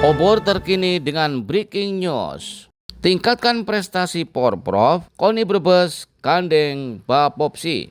Obor terkini dengan breaking news. Tingkatkan prestasi Porprov, KONI Brebes gandeng Bapopsi.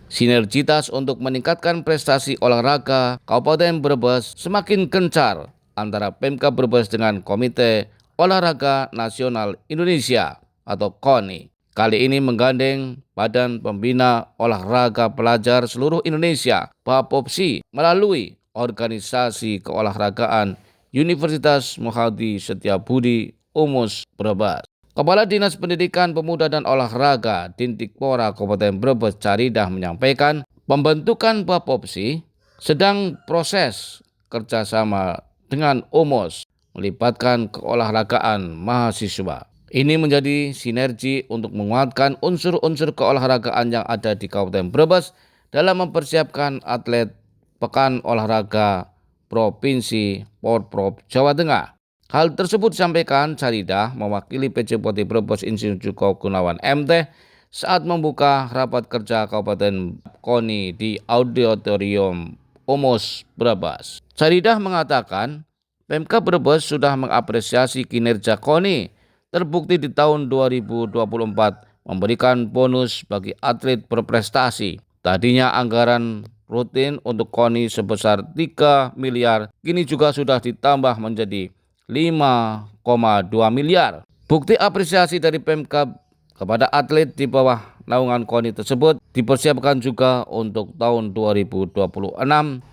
Sinergitas untuk meningkatkan prestasi olahraga Kabupaten Brebes semakin gencar antara Pemkab Brebes dengan Komite Olahraga Nasional Indonesia atau KONI. Kali ini menggandeng Badan Pembina Olahraga Pelajar Seluruh Indonesia Bapopsi melalui Organisasi Keolahragaan Universitas Muhammad Setiabudi Umus Brebes. Kepala Dinas Pendidikan Pemuda dan Olahraga Dintikpora Kabupaten Brebes Caridah menyampaikan pembentukan Bapopsi sedang proses kerjasama dengan Umus melibatkan keolahragaan mahasiswa. Ini menjadi sinergi untuk menguatkan unsur-unsur keolahragaan yang ada di Kabupaten Brebes dalam mempersiapkan atlet Pekan Olahraga Provinsi Porprov Jawa Tengah. Hal tersebut disampaikan Caridah mewakili PC Poti Brebes Insinyur Joko Gunawan MT saat membuka rapat kerja Kabupaten KONI di Auditorium Umus Brebes. Caridah mengatakan Pemkab Brebes sudah mengapresiasi kinerja KONI, terbukti di tahun 2024 memberikan bonus bagi atlet berprestasi. Tadinya anggaran rutin untuk KONI sebesar 3 miliar, kini juga sudah ditambah menjadi 5,2 miliar. Bukti apresiasi dari Pemkab kepada atlet di bawah naungan KONI tersebut dipersiapkan juga untuk tahun 2026.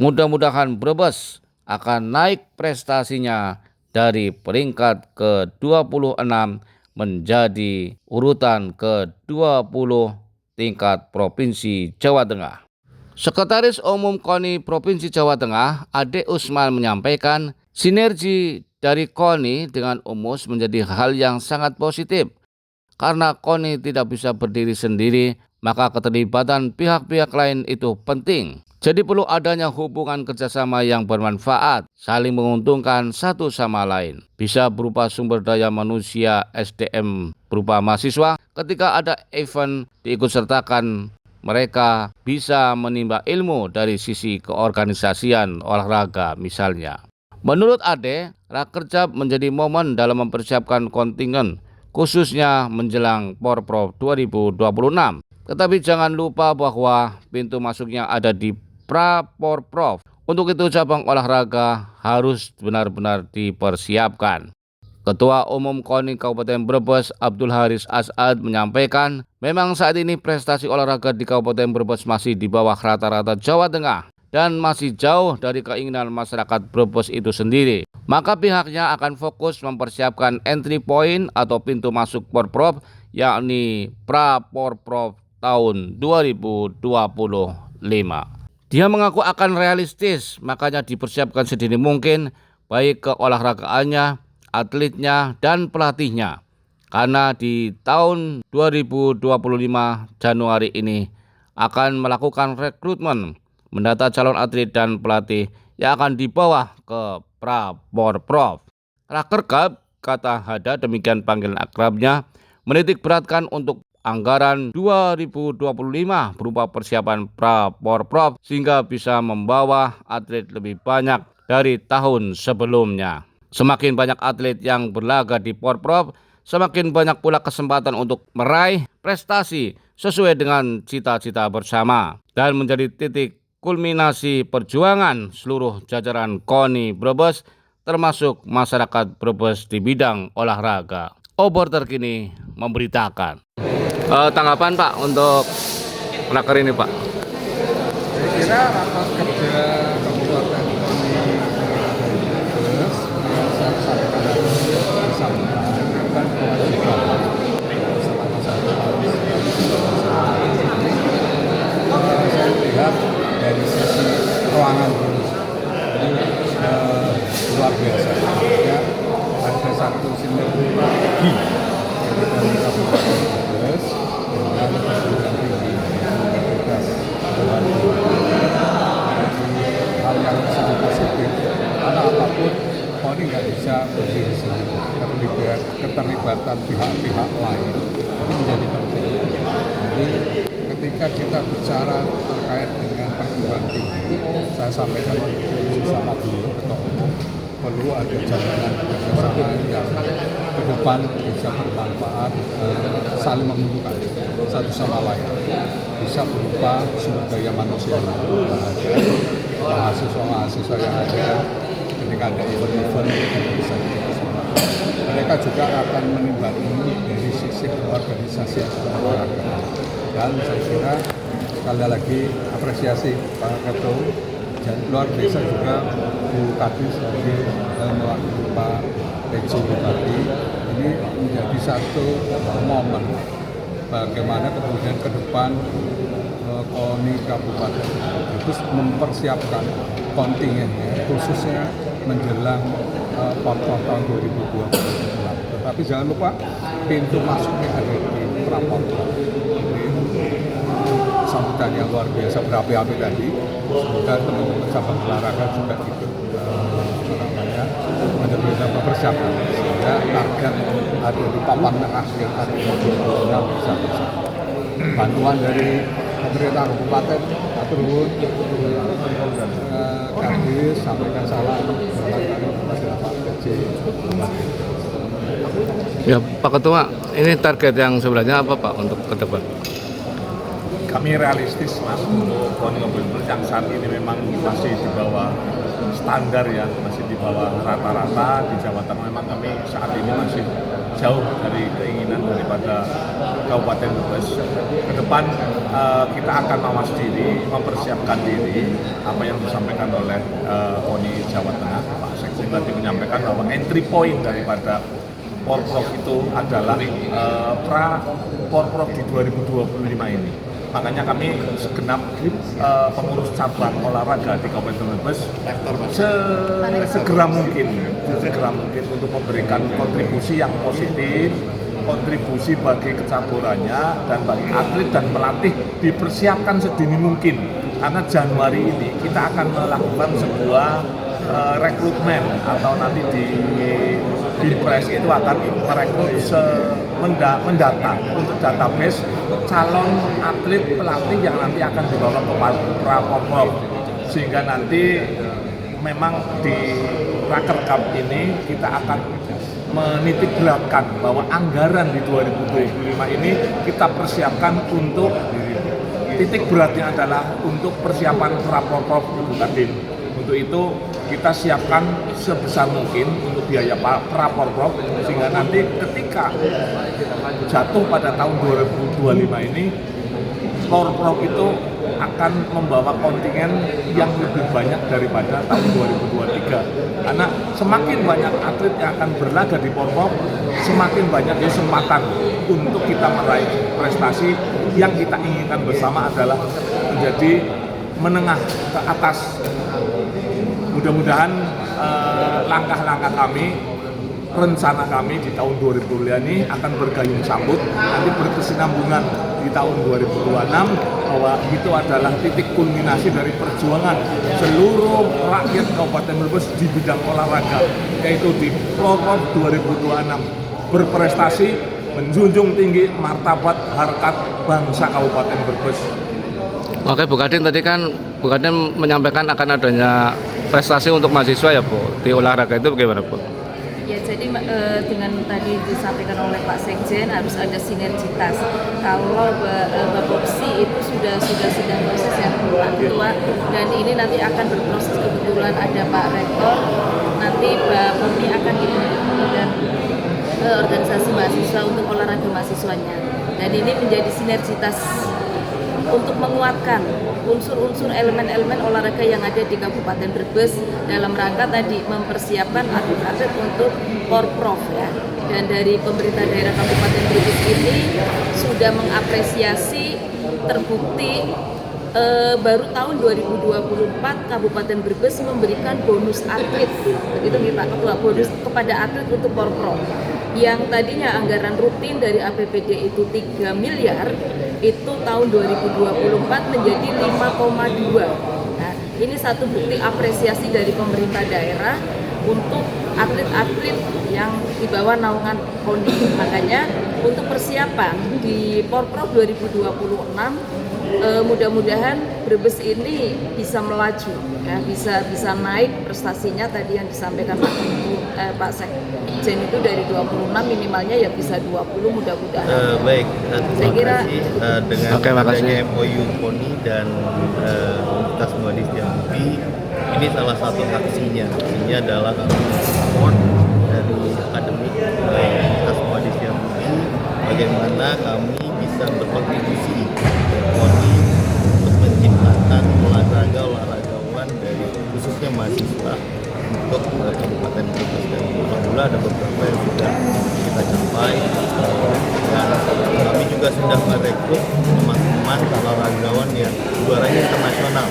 Mudah-mudahan Brebes akan naik prestasinya dari peringkat ke-26 menjadi urutan ke-20 tingkat Provinsi Jawa Tengah. Sekretaris Umum KONI Provinsi Jawa Tengah, Ade Usman menyampaikan sinergi dari KONI dengan Umus menjadi hal yang sangat positif. Karena KONI tidak bisa berdiri sendiri, maka keterlibatan pihak-pihak lain itu penting. Jadi perlu adanya hubungan kerjasama yang bermanfaat, saling menguntungkan satu sama lain. Bisa berupa sumber daya manusia SDM berupa mahasiswa, ketika ada event diikutsertakan mereka bisa menimba ilmu dari sisi keorganisasian olahraga misalnya. Menurut Ade, Rakerja menjadi momen dalam mempersiapkan kontingen khususnya menjelang Porprov 2026. Tetapi jangan lupa bahwa pintu masuknya ada di Pra-Porprov. Untuk itu cabang olahraga harus benar-benar dipersiapkan. Ketua Umum KONI Kabupaten Brebes Abdul Haris As'ad menyampaikan memang saat ini prestasi olahraga di Kabupaten Brebes masih di bawah rata-rata Jawa Tengah dan masih jauh dari keinginan masyarakat Brebes itu sendiri. Maka pihaknya akan fokus mempersiapkan entry point atau pintu masuk Porprov yakni Pra-Porprov tahun 2025. Dia mengaku akan realistis, makanya dipersiapkan sedini mungkin baik keolahragaannya, atletnya, dan pelatihnya. Karena di tahun 2025 Januari ini akan melakukan rekrutmen, mendata calon atlet dan pelatih yang akan dibawa ke Pra-Porprov. Rakerkab, kata Hada, demikian panggilan akrabnya, menitik beratkan untuk anggaran 2025 berupa persiapan Pra-Porprov sehingga bisa membawa atlet lebih banyak dari tahun sebelumnya. Semakin banyak atlet yang berlaga di Porprov, semakin banyak pula kesempatan untuk meraih prestasi sesuai dengan cita-cita bersama dan menjadi titik kulminasi perjuangan seluruh jajaran KONI Brebes termasuk masyarakat Brebes di bidang olahraga. Obor terkini memberitakan. Tanggapan Pak untuk raker ini Pak? Saya kira rapat kerja kabupaten KONI Brebes saya sampaikan disampaikan kan kewajiban bersama masyarakat. Saya lihat dari sisi keuangan dulu, jadi luar biasa. Ya, ada satu sinergi dari kabupaten Brebes dengan perguruan tinggi Universitas hal yang sangat positif karena apapun KONI nggak bisa berdiri sendiri. Keterlibatan pihak-pihak lain ini menjadi penting. Jadi ketika kita bicara terkait dengan perguruan tinggi, saya sampaikan bersama dulu Ketua Umum perlu ada jaminan kerjasama yang ke depan bisa bermanfaat, saling menguntungkan satu sama lain, bisa berupa sumber daya manusia yang ada, mahasiswa yang ada ketika ada event-event yang bisa bersama. Mereka juga akan menimba ilmu dari sisi organisasi olahraga. Dan saya kira sekali lagi apresiasi Pak Ketua, dan luar biasa juga Bu Kadis sebagai mewakili Pak Tejo tadi. Ini menjadi satu momen bagaimana kemudian ke depan KONI Kabupaten Brebes mempersiapkan kontingennya khususnya menjelang PON tahun 2026. Tetapi jangan lupa pintu masuknya ada di Praporprov. Sambutan yang luar biasa berapi-api tadi. Semoga teman-teman cabang olahraga juga ikut benar-benar mempersiapkan sehingga target ada di papan tengah yang ada di 2026 bisa. Bantuan dari pemerintah kabupaten atur nuwun, Kadis sampaikan salam kepada Pak Keci. Ya Pak Ketua, ini target yang sebenarnya apa Pak untuk ke depan? Kami realistis Mas untuk KONI Kabupaten yang saat ini memang masih di bawah standar ya, masih di bawah rata-rata di Jawa Tengah. Memang kami saat ini masih jauh dari keinginan daripada Kabupaten Brebes. Ke depan kita akan mawas diri, mempersiapkan diri apa yang disampaikan oleh KONI Jawa Tengah. Pak Sekjen tadi menyampaikan bahwa entry point daripada Porprov itu adalah Porprov di 2025 ini. Makanya kami segenap pengurus cabang olahraga di Kabupaten Brebes segera mungkin untuk memberikan kontribusi yang positif, kontribusi bagi kecaburannya dan bagi atlet dan pelatih dipersiapkan sedini mungkin. Karena Januari ini kita akan melakukan sebuah rekrutmen atau nanti di Binpres itu akan merekrut mendata untuk database calon atlet pelatih yang nanti akan dibawa ke Praporprov, sehingga nanti memang di Raker Cup ini kita akan menitik beratkan bahwa anggaran di 2025 ini kita persiapkan untuk titik beratnya adalah untuk persiapan Praporprov Ibu Kadin. Untuk itu kita siapkan sebesar mungkin untuk biaya Praporprov sehingga nanti ketika jatuh pada tahun 2025 ini Porprov itu akan membawa kontingen yang lebih banyak daripada tahun 2023. Karena semakin banyak atlet yang akan berlaga di Porprov, semakin banyak kesempatan untuk kita meraih prestasi yang kita inginkan bersama adalah menjadi menengah ke atas. Mudah-mudahan langkah-langkah kami, rencana kami di tahun 2025 ini akan bergayung sambut, nanti berkesinambungan di tahun 2026 bahwa itu adalah titik kulminasi dari perjuangan seluruh rakyat Kabupaten Brebes di bidang olahraga, yaitu di Porprov 2026 berprestasi, menjunjung tinggi martabat harkat bangsa Kabupaten Brebes. Oke Bu Kadin, tadi kan Bu Kadin menyampaikan akan adanya prestasi untuk mahasiswa ya Bu, di olahraga itu bagaimana Bu? Ya, jadi dengan tadi disampaikan oleh Pak Sekjen harus ada sinergitas. Kalau Bapopsi itu sudah sedang proses ya Pak Ketua, dan ini nanti akan berproses, kebetulan ada Pak Rektor, nanti Bapopmi akan dibentuk dan organisasi mahasiswa untuk olahraga mahasiswanya. Dan ini menjadi sinergitas untuk menguatkan unsur-unsur elemen-elemen olahraga yang ada di Kabupaten Brebes dalam rangka tadi mempersiapkan atlet-atlet untuk Porprov ya. Dan dari pemerintah daerah Kabupaten Brebes ini sudah mengapresiasi, terbukti baru tahun 2024 Kabupaten Brebes memberikan bonus atlet, begitu nih Pak Ketua, bonus kepada atlet untuk Porprov. Yang tadinya anggaran rutin dari APBD itu 3 miliar, itu tahun 2024 menjadi 5,2. Nah, ini satu bukti apresiasi dari pemerintah daerah untuk atlet-atlet yang di bawah naungan KONI. Makanya untuk persiapan di Porprov 2026 mudah-mudahan Brebes ini bisa melaju, ya, bisa naik prestasinya tadi yang disampaikan Pak Sekjen itu dari 26 minimalnya ya bisa 20 mudah-mudahan. Baik, Saya kira dengan Oke, makasih. adanya MOU KONI dan Universitas Muhammad Setiabudi, ini salah satu aksinya. Aksinya adalah support dari akademik Universitas Muhammad Setiabudi bagaimana kami bisa berkontribusi ke KONI untuk menciptakan olahraga-olahragawan dari khususnya mahasiswa untuk Kabupaten Brebes, dan alhamdulillah ada beberapa yang sudah kita capai, dan kami juga sudah merekrut teman-teman olahragawan yang juaranya internasional.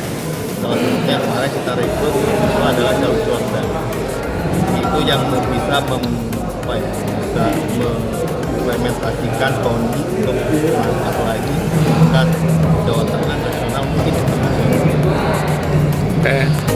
Salah satunya yang kemarin kita rekrut itu adalah Daud Jordan. Itu yang bisa mengimplementasikan KONI untuk mengangkat lagi Jawa Tengah nasional mungkin internasional. Oke.